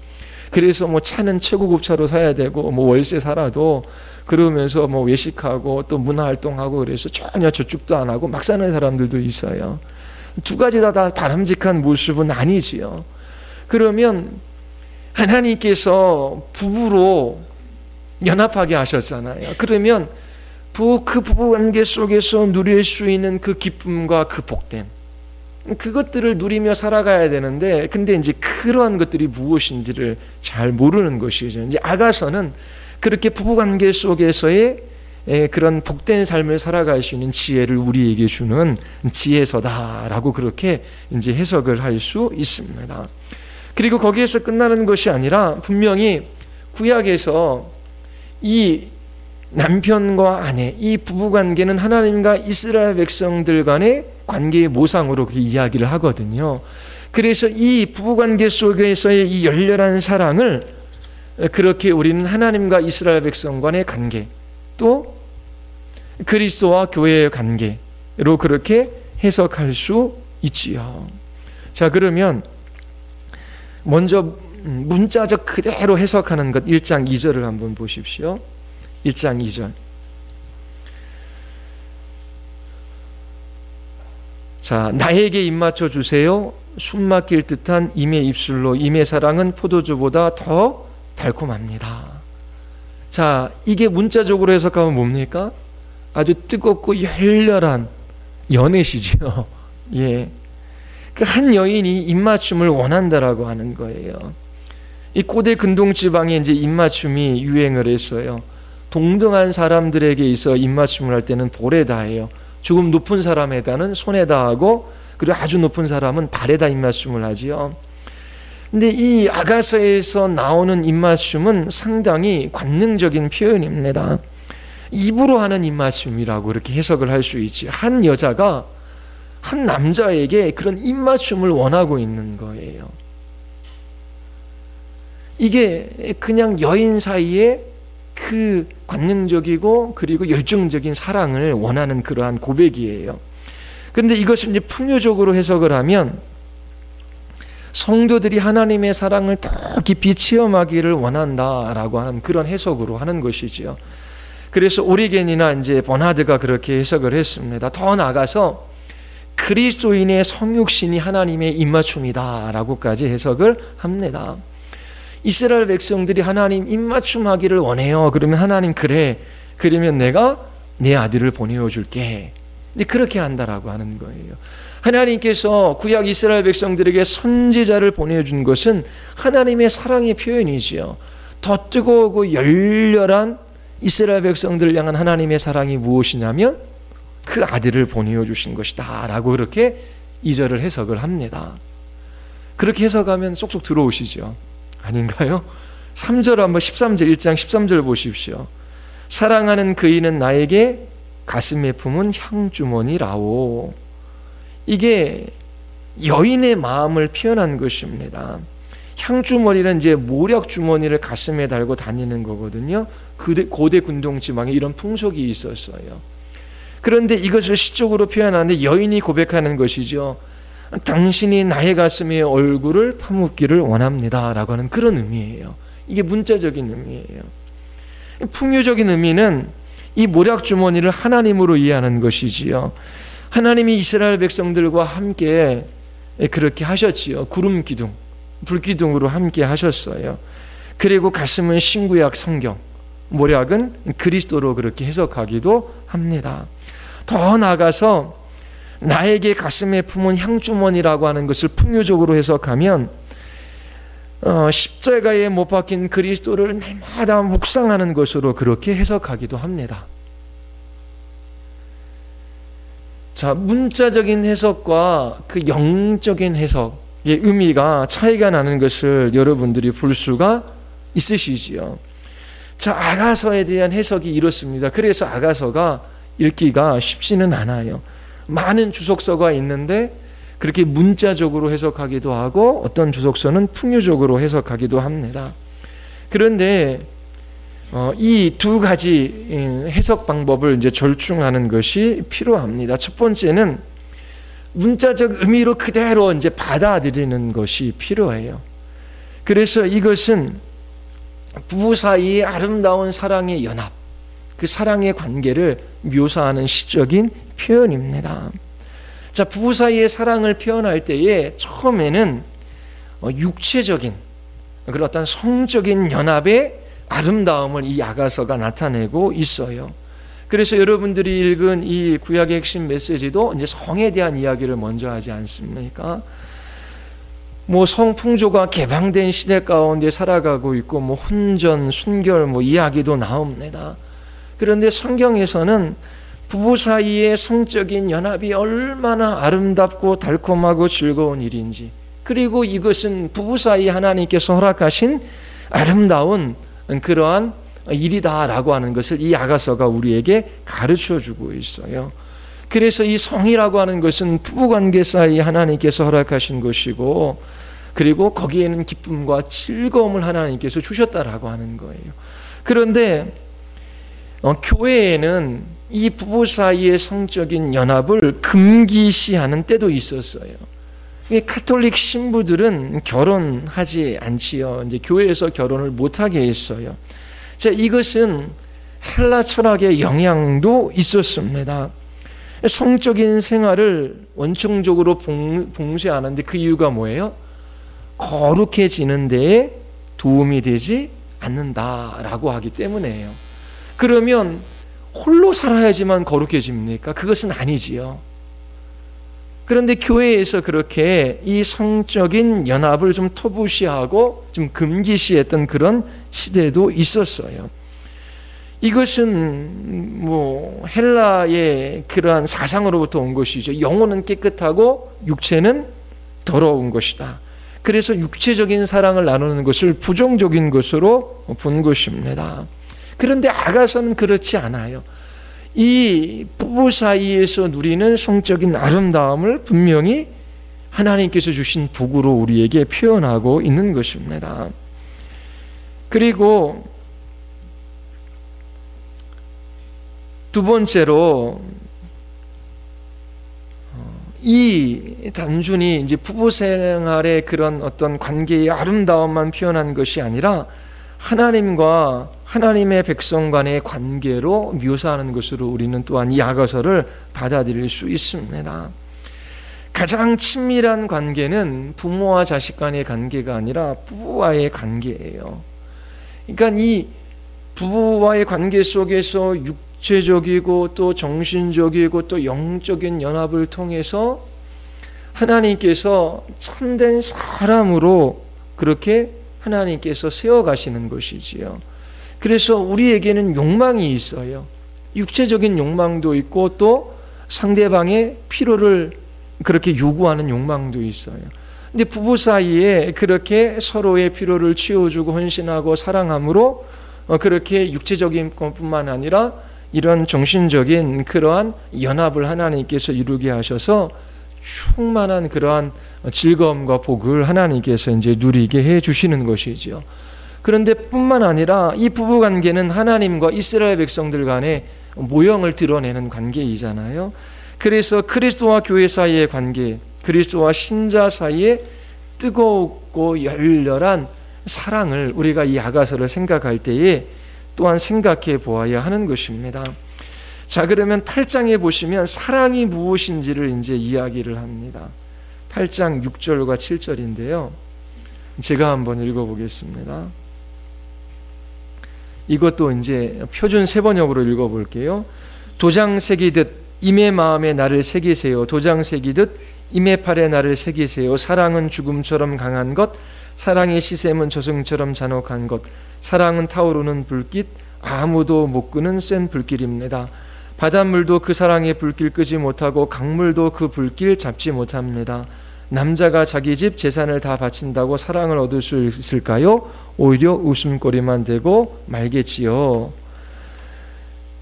그래서 차는 최고급 차로 사야 되고 월세 살아도 그러면서 외식하고 또 문화활동하고 그래서 전혀 저축도 안 하고 막 사는 사람들도 있어요. 두 가지 다 바람직한 모습은 아니지요. 그러면 하나님께서 부부로 연합하게 하셨잖아요. 그러면 그 부부관계 속에서 누릴 수 있는 그 기쁨과 그 복됨, 그것들을 누리며 살아가야 되는데, 근데 이제 그러한 것들이 무엇인지를 잘 모르는 것이죠. 이제 아가서는 그렇게 부부관계 속에서의 그런 복된 삶을 살아갈 수 있는 지혜를 우리에게 주는 지혜서다라고 그렇게 이제 해석을 할 수 있습니다. 그리고 거기에서 끝나는 것이 아니라 분명히 구약에서 이 남편과 아내, 이 부부관계는 하나님과 이스라엘 백성들 간의 관계의 모상으로 그 이야기를 하거든요. 그래서 이 부부관계 속에서의 이 열렬한 사랑을 그렇게 우리는 하나님과 이스라엘 백성 간의 관계, 또 그리스도와 교회의 관계로 그렇게 해석할 수 있지요. 자, 그러면 먼저 문자적 그대로 해석하는 것 1장 2절을 한번 보십시오. 1장 2절. 자, 나에게 입맞춰 주세요. 숨 막힐 듯한 임의 입술로 임의 사랑은 포도주보다 더 달콤합니다. 자, 이게 문자적으로 해석하면 뭡니까? 아주 뜨겁고 열렬한 연애시죠. 예. 그 한 여인이 입맞춤을 원한다라고 하는 거예요. 이 고대 근동 지방에 이제 입맞춤이 유행을 했어요. 동등한 사람들에게 있어 입맞춤을 할 때는 볼에다 해요. 조금 높은 사람에다는 손에다 하고, 그리고 아주 높은 사람은 발에다 입맞춤을 하지요. 근데 이 아가서에서 나오는 입맞춤은 상당히 관능적인 표현입니다. 입으로 하는 입맞춤이라고 이렇게 해석을 할 수 있지. 한 여자가 한 남자에게 그런 입맞춤을 원하고 있는 거예요. 이게 그냥 여인 사이에 그 관능적이고 그리고 열정적인 사랑을 원하는 그러한 고백이에요. 그런데 이것을 이제 풍요적으로 해석을 하면 성도들이 하나님의 사랑을 더 깊이 체험하기를 원한다라고 하는 그런 해석으로 하는 것이지요. 그래서 오리겐이나 이제 버나드가 그렇게 해석을 했습니다. 더 나아가서 그리스도인의 성육신이 하나님의 입맞춤이다라고까지 해석을 합니다. 이스라엘 백성들이 하나님 입맞춤하기를 원해요. 그러면 하나님 그래, 그러면 내가 내 아들을 보내어 줄게. 근데 그렇게 한다라고 하는 거예요. 하나님께서 구약 이스라엘 백성들에게 선지자를 보내준 것은 하나님의 사랑의 표현이지요. 더 뜨거우고 열렬한 이스라엘 백성들을 향한 하나님의 사랑이 무엇이냐면 그 아들을 보내어 주신 것이다 라고 그렇게 2절을 해석을 합니다. 그렇게 해석하면 쏙쏙 들어오시죠. 아닌가요? 3절 한번 13절 1장 13절 보십시오. 사랑하는 그이는 나에게 가슴에 품은 향주머니라오. 이게 여인의 마음을 표현한 것입니다. 향주머니는 이제 모략 주머니를 가슴에 달고 다니는 거거든요. 고대 군동 지방에 이런 풍속이 있었어요. 그런데 이것을 시적으로 표현하는데 여인이 고백하는 것이죠. 당신이 나의 가슴에 얼굴을 파묻기를 원합니다 라고 하는 그런 의미예요. 이게 문자적인 의미예요. 풍요적인 의미는 이 모략 주머니를 하나님으로 이해하는 것이지요. 하나님이 이스라엘 백성들과 함께 그렇게 하셨지요. 구름 기둥, 불 기둥으로 함께 하셨어요. 그리고 가슴은 신구약 성경, 모략은 그리스도로 그렇게 해석하기도 합니다. 더 나아가서 나에게 가슴에 품은 향주머니라고 하는 것을 풍요적으로 해석하면 십자가에 못 박힌 그리스도를 날마다 묵상하는 것으로 그렇게 해석하기도 합니다. 자, 문자적인 해석과 그 영적인 해석의 의미가 차이가 나는 것을 여러분들이 볼 수가 있으시지요. 자, 아가서에 대한 해석이 이렇습니다. 그래서 아가서가 읽기가 쉽지는 않아요. 많은 주석서가 있는데 그렇게 문자적으로 해석하기도 하고 어떤 주석서는 풍요적으로 해석하기도 합니다. 그런데 이 두 가지 해석 방법을 이제 절충하는 것이 필요합니다. 첫 번째는 문자적 의미로 그대로 이제 받아들이는 것이 필요해요. 그래서 이것은 부부 사이의 아름다운 사랑의 연합, 그 사랑의 관계를 묘사하는 시적인 표현입니다. 자, 부부 사이의 사랑을 표현할 때에 처음에는 육체적인 그런 어떤 성적인 연합의 아름다움을 이 야가서가 나타내고 있어요. 그래서 여러분들이 읽은 이 구약의 핵심 메시지도 이제 성에 대한 이야기를 먼저 하지 않습니까? 뭐 성풍조가 개방된 시대 가운데 살아가고 있고 뭐 혼전, 순결 뭐 이야기도 나옵니다. 그런데 성경에서는 부부 사이의 성적인 연합이 얼마나 아름답고 달콤하고 즐거운 일인지, 그리고 이것은 부부 사이 하나님께서 허락하신 아름다운 그러한 일이다라고 하는 것을 이 야가서가 우리에게 가르쳐주고 있어요. 그래서 이 성이라고 하는 것은 부부관계 사이 하나님께서 허락하신 것이고, 그리고 거기에는 기쁨과 즐거움을 하나님께서 주셨다라고 하는 거예요. 그런데 교회에는 이 부부 사이의 성적인 연합을 금기시하는 때도 있었어요. 카톨릭 신부들은 결혼하지 않지요. 이제 교회에서 결혼을 못하게 했어요. 자, 이것은 헬라 철학의 영향도 있었습니다. 성적인 생활을 원청적으로 봉쇄하는데 그 이유가 뭐예요? 거룩해지는 데에 도움이 되지 않는다라고 하기 때문에요. 그러면 홀로 살아야지만 거룩해집니까? 그것은 아니지요. 그런데 교회에서 그렇게 이 성적인 연합을 좀 터부시하고 좀 금기시했던 그런 시대도 있었어요. 이것은 뭐 헬라의 그러한 사상으로부터 온 것이죠. 영혼은 깨끗하고 육체는 더러운 것이다. 그래서 육체적인 사랑을 나누는 것을 부정적인 것으로 본 것입니다. 그런데 아가서는 그렇지 않아요. 이 부부 사이에서 누리는 성적인 아름다움을 분명히 하나님께서 주신 복으로 우리에게 표현하고 있는 것입니다. 그리고 두 번째로 이 단순히 이제 부부 생활의 그런 어떤 관계의 아름다움만 표현한 것이 아니라 하나님과 하나님의 백성 간의 관계로 묘사하는 것으로 우리는 또한 이 야가서를 받아들일 수 있습니다. 가장 친밀한 관계는 부모와 자식 간의 관계가 아니라 부부와의 관계예요. 그러니까 이 부부와의 관계 속에서 육체적이고 또 정신적이고 또 영적인 연합을 통해서 하나님께서 참된 사람으로 그렇게 하나님께서 세워가시는 것이지요. 그래서 우리에게는 욕망이 있어요. 육체적인 욕망도 있고 또 상대방의 필요를 그렇게 요구하는 욕망도 있어요. 근데 부부 사이에 그렇게 서로의 필요를 채워주고 헌신하고 사랑함으로 그렇게 육체적인 것뿐만 아니라 이런 정신적인 그러한 연합을 하나님께서 이루게 하셔서 충만한 그러한 즐거움과 복을 하나님께서 이제 누리게 해 주시는 것이지요. 그런데 뿐만 아니라 이 부부 관계는 하나님과 이스라엘 백성들 간의 모형을 드러내는 관계이잖아요. 그래서 그리스도와 교회 사이의 관계, 그리스도와 신자 사이의 뜨겁고 열렬한 사랑을 우리가 이 야가서를 생각할 때에 또한 생각해 보아야 하는 것입니다. 자, 그러면 8장에 보시면 사랑이 무엇인지를 이제 이야기를 합니다. 8장 6절과 7절인데요. 제가 한번 읽어보겠습니다. 이것도 이제 표준 세번역으로 읽어볼게요. 도장 새기듯 임의 마음에 나를 새기세요. 도장 새기듯 임의 팔에 나를 새기세요. 사랑은 죽음처럼 강한 것, 사랑의 시샘은 저승처럼 잔혹한 것, 사랑은 타오르는 불빛, 아무도 못 끄는 센 불길입니다. 바닷물도 그 사랑의 불길 끄지 못하고 강물도 그 불길 잡지 못합니다. 남자가 자기 집 재산을 다 바친다고 사랑을 얻을 수 있을까요? 오히려 웃음거리만 되고 말겠지요.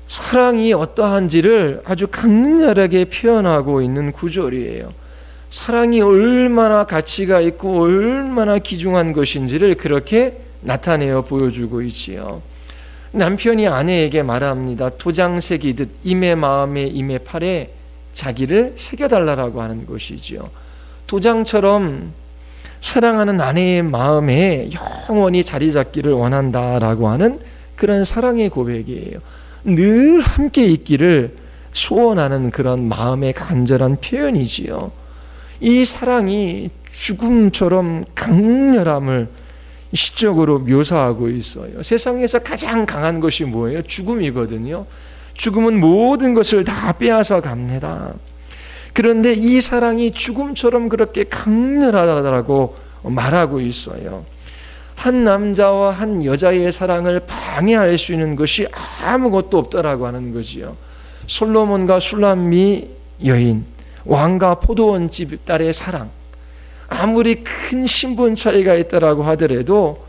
사랑이 어떠한지를 아주 강렬하게 표현하고 있는 구절이에요. 사랑이 얼마나 가치가 있고 얼마나 귀중한 것인지를 그렇게 나타내어 보여주고 있지요. 남편이 아내에게 말합니다. 도장 새기듯 임의 마음에 임의 팔에 자기를 새겨달라고 하는 것이지요. 도장처럼 사랑하는 아내의 마음에 영원히 자리 잡기를 원한다라고 하는 그런 사랑의 고백이에요. 늘 함께 있기를 소원하는 그런 마음의 간절한 표현이지요. 이 사랑이 죽음처럼 강렬함을 시적으로 묘사하고 있어요. 세상에서 가장 강한 것이 뭐예요? 죽음이거든요. 죽음은 모든 것을 다 빼앗아 갑니다. 그런데 이 사랑이 죽음처럼 그렇게 강렬하다라고 말하고 있어요. 한 남자와 한 여자의 사랑을 방해할 수 있는 것이 아무것도 없다라고 하는 거지요. 솔로몬과 슐람미 여인, 왕과 포도원집 딸의 사랑, 아무리 큰 신분 차이가 있다라고 하더라도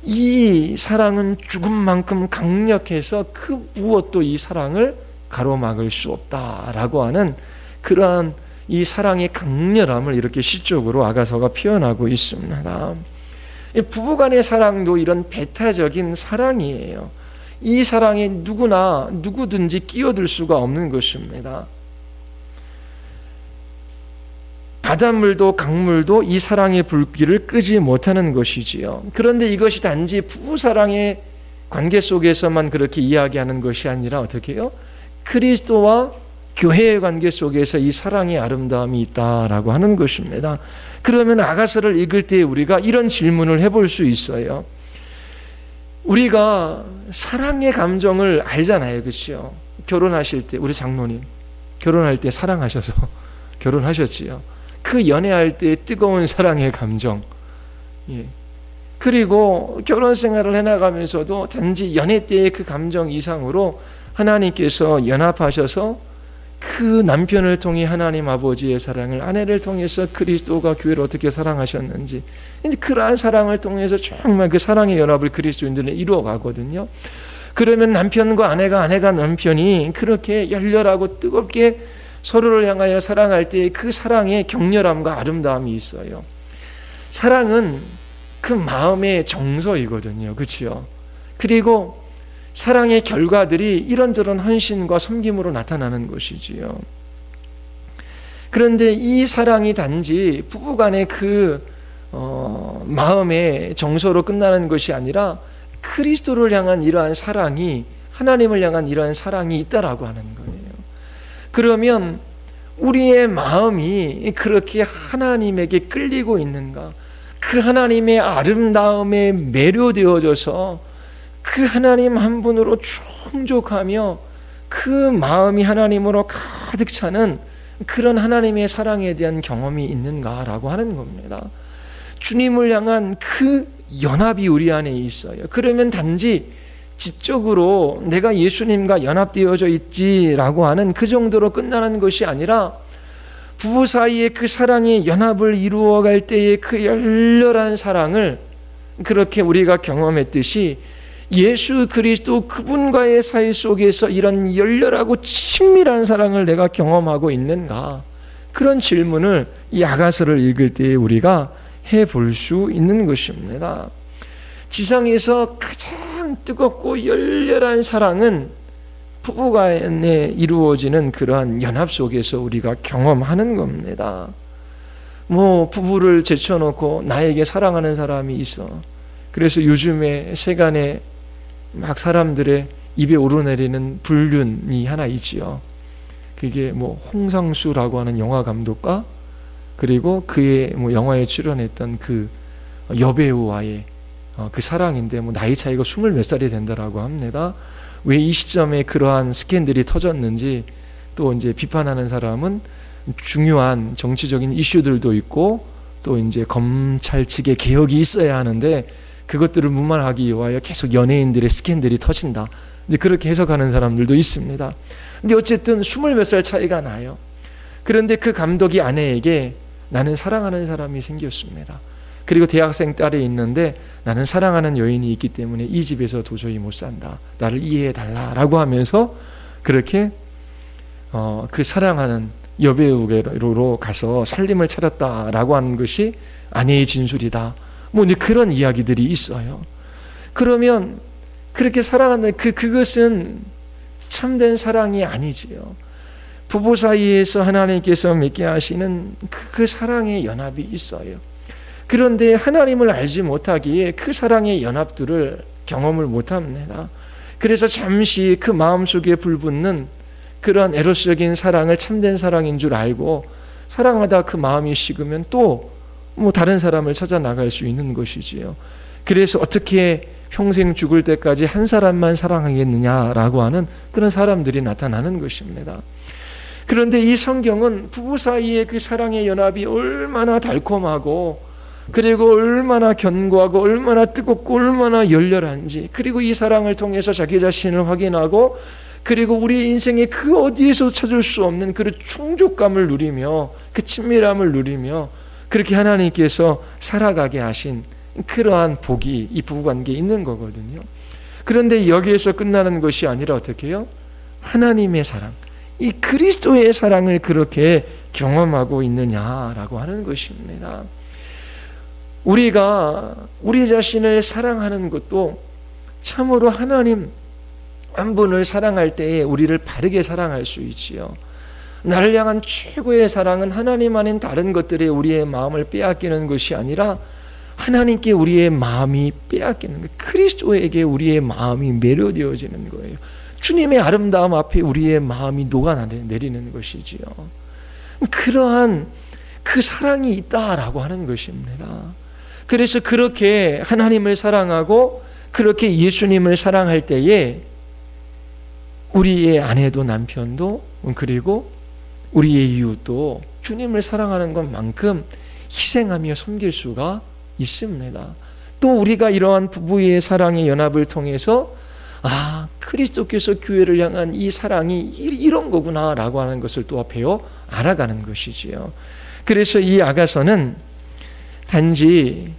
이 사랑은 죽음만큼 강력해서 그 무엇도 이 사랑을 가로막을 수 없다라고 하는 그러한 이 사랑의 강렬함을 이렇게 시적으로 아가서가 표현하고 있습니다. 부부간의 사랑도 이런 배타적인 사랑이에요. 이 사랑에 누구든지 끼어들 수가 없는 것입니다. 바닷물도 강물도 이 사랑의 불길을 끄지 못하는 것이지요. 그런데 이것이 단지 부부사랑의 관계 속에서만 그렇게 이야기하는 것이 아니라 어떻게 해요? 그리스도와 교회의 관계 속에서 이 사랑의 아름다움이 있다라고 하는 것입니다. 그러면 아가서를 읽을 때 우리가 이런 질문을 해볼 수 있어요. 우리가 사랑의 감정을 알잖아요. 그렇죠? 결혼하실 때 우리 장로님 결혼할 때 사랑하셔서 결혼하셨지요. 그 연애할 때 뜨거운 사랑의 감정, 그리고 결혼 생활을 해나가면서도 단지 연애 때의 그 감정 이상으로 하나님께서 연합하셔서 그 남편을 통해 하나님 아버지의 사랑을, 아내를 통해서 그리스도가 교회를 어떻게 사랑하셨는지, 이제 그러한 사랑을 통해서 정말 그 사랑의 연합을 그리스도인들은 이루어가거든요. 그러면 남편과 아내가 남편이 그렇게 열렬하고 뜨겁게 서로를 향하여 사랑할 때 그 사랑의 격렬함과 아름다움이 있어요. 사랑은 그 마음의 정서이거든요. 그렇죠? 그리고 사랑의 결과들이 이런저런 헌신과 섬김으로 나타나는 것이지요. 그런데 이 사랑이 단지 부부간의 그 마음의 정서로 끝나는 것이 아니라 그리스도를 향한 이러한 사랑이, 하나님을 향한 이러한 사랑이 있다라고 하는 거예요. 그러면 우리의 마음이 그렇게 하나님에게 끌리고 있는가? 그 하나님의 아름다움에 매료되어져서 그 하나님 한 분으로 충족하며 그 마음이 하나님으로 가득 차는 그런 하나님의 사랑에 대한 경험이 있는가라고 하는 겁니다. 주님을 향한 그 연합이 우리 안에 있어요. 그러면 단지 지적으로 내가 예수님과 연합되어져 있지라고 하는 그 정도로 끝나는 것이 아니라 부부 사이에 그 사랑의 연합을 이루어갈 때의 그 열렬한 사랑을 그렇게 우리가 경험했듯이 예수 그리스도 그분과의 사이 속에서 이런 열렬하고 친밀한 사랑을 내가 경험하고 있는가, 그런 질문을 이 아가서를 읽을 때 우리가 해볼 수 있는 것입니다. 지상에서 가장 뜨겁고 열렬한 사랑은 부부간에 이루어지는 그러한 연합 속에서 우리가 경험하는 겁니다. 부부를 제쳐놓고 나에게 사랑하는 사람이 있어. 그래서 요즘에 세간에 막 사람들의 입에 오르내리는 불륜이 하나 있지요. 그게 홍상수라고 하는 영화 감독과 그리고 그의 영화에 출연했던 그 여배우와의 그 사랑인데 나이 차이가 20몇 살이 된다라고 합니다. 왜 이 시점에 그러한 스캔들이 터졌는지 또 이제 비판하는 사람은 중요한 정치적인 이슈들도 있고 또 이제 검찰 측의 개혁이 있어야 하는데 그것들을 무마하기 위하여 계속 연예인들의 스캔들이 터진다. 이제 그렇게 해석하는 사람들도 있습니다. 근데 어쨌든 20몇 살 차이가 나요. 그런데 그 감독이 아내에게 나는 사랑하는 사람이 생겼습니다. 그리고 대학생 딸이 있는데 나는 사랑하는 여인이 있기 때문에 이 집에서 도저히 못 산다. 나를 이해해 달라라고 하면서 그렇게 그 사랑하는 여배우로 가서 살림을 차렸다라고 하는 것이 아내의 진술이다. 이제 그런 이야기들이 있어요. 그러면 그렇게 사랑하는 그것은 참된 사랑이 아니지요. 부부 사이에서 하나님께서 맺게 하시는 그 사랑의 연합이 있어요. 그런데 하나님을 알지 못하기에 그 사랑의 연합들을 경험을 못합니다. 그래서 잠시 그 마음속에 불붙는 그런 에로스적인 사랑을 참된 사랑인 줄 알고 사랑하다 그 마음이 식으면 또 다른 사람을 찾아 나갈 수 있는 것이지요. 그래서 어떻게 평생 죽을 때까지 한 사람만 사랑하겠느냐라고 하는 그런 사람들이 나타나는 것입니다. 그런데 이 성경은 부부 사이의 그 사랑의 연합이 얼마나 달콤하고, 그리고 얼마나 견고하고, 얼마나 뜨겁고, 얼마나 열렬한지, 그리고 이 사랑을 통해서 자기 자신을 확인하고, 그리고 우리 인생의 그 어디에서 찾을 수 없는 그 충족감을 누리며, 그 친밀함을 누리며, 그렇게 하나님께서 살아가게 하신 그러한 복이 이 부부관계에 있는 거거든요. 그런데 여기에서 끝나는 것이 아니라 어떻게 해요? 하나님의 사랑, 이 그리스도의 사랑을 그렇게 경험하고 있느냐라고 하는 것입니다. 우리가 우리 자신을 사랑하는 것도 참으로 하나님 한 분을 사랑할 때에 우리를 바르게 사랑할 수 있지요. 나를 향한 최고의 사랑은 하나님 아닌 다른 것들에 우리의 마음을 빼앗기는 것이 아니라 하나님께 우리의 마음이 빼앗기는 거예요. 그리스도에게 우리의 마음이 매료되어지는 거예요. 주님의 아름다움 앞에 우리의 마음이 녹아내리는 것이지요. 그러한 그 사랑이 있다라고 하는 것입니다. 그래서 그렇게 하나님을 사랑하고 그렇게 예수님을 사랑할 때에 우리의 아내도 남편도 그리고 우리의 이웃도 주님을 사랑하는 것만큼 희생하며 섬길 수가 있습니다. 또 우리가 이러한 부부의 사랑의 연합을 통해서 그리스도께서 교회를 향한 이 사랑이 이런 거구나라고 하는 것을 또 배워 알아가는 것이지요. 그래서 이 아가서는 단지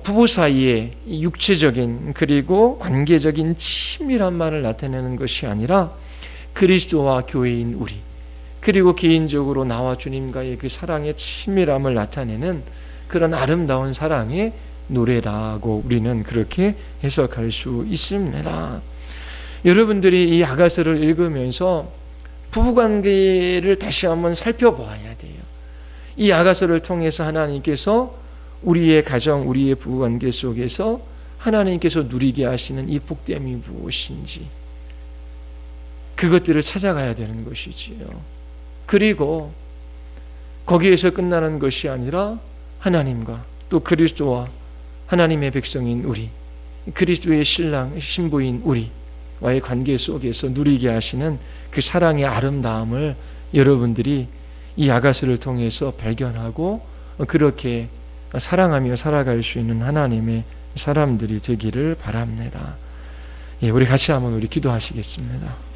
부부 사이의 육체적인 그리고 관계적인 친밀함만을 나타내는 것이 아니라 그리스도와 교회인 우리, 그리고 개인적으로 나와 주님과의 그 사랑의 친밀함을 나타내는 그런 아름다운 사랑의 노래라고 우리는 그렇게 해석할 수 있습니다. 여러분들이 이 아가서를 읽으면서 부부관계를 다시 한번 살펴보아야 돼요. 이 아가서를 통해서 하나님께서 우리의 가정, 우리의 부부관계 속에서 하나님께서 누리게 하시는 이 복됨이 무엇인지 그것들을 찾아가야 되는 것이지요. 그리고 거기에서 끝나는 것이 아니라 하나님과 또 그리스도와 하나님의 백성인 우리, 그리스도의 신랑, 신부인 우리와의 관계 속에서 누리게 하시는 그 사랑의 아름다움을 여러분들이 이 아가서를 통해서 발견하고 그렇게 사랑하며 살아갈 수 있는 하나님의 사람들이 되기를 바랍니다. 우리 같이 한번 기도하시겠습니다.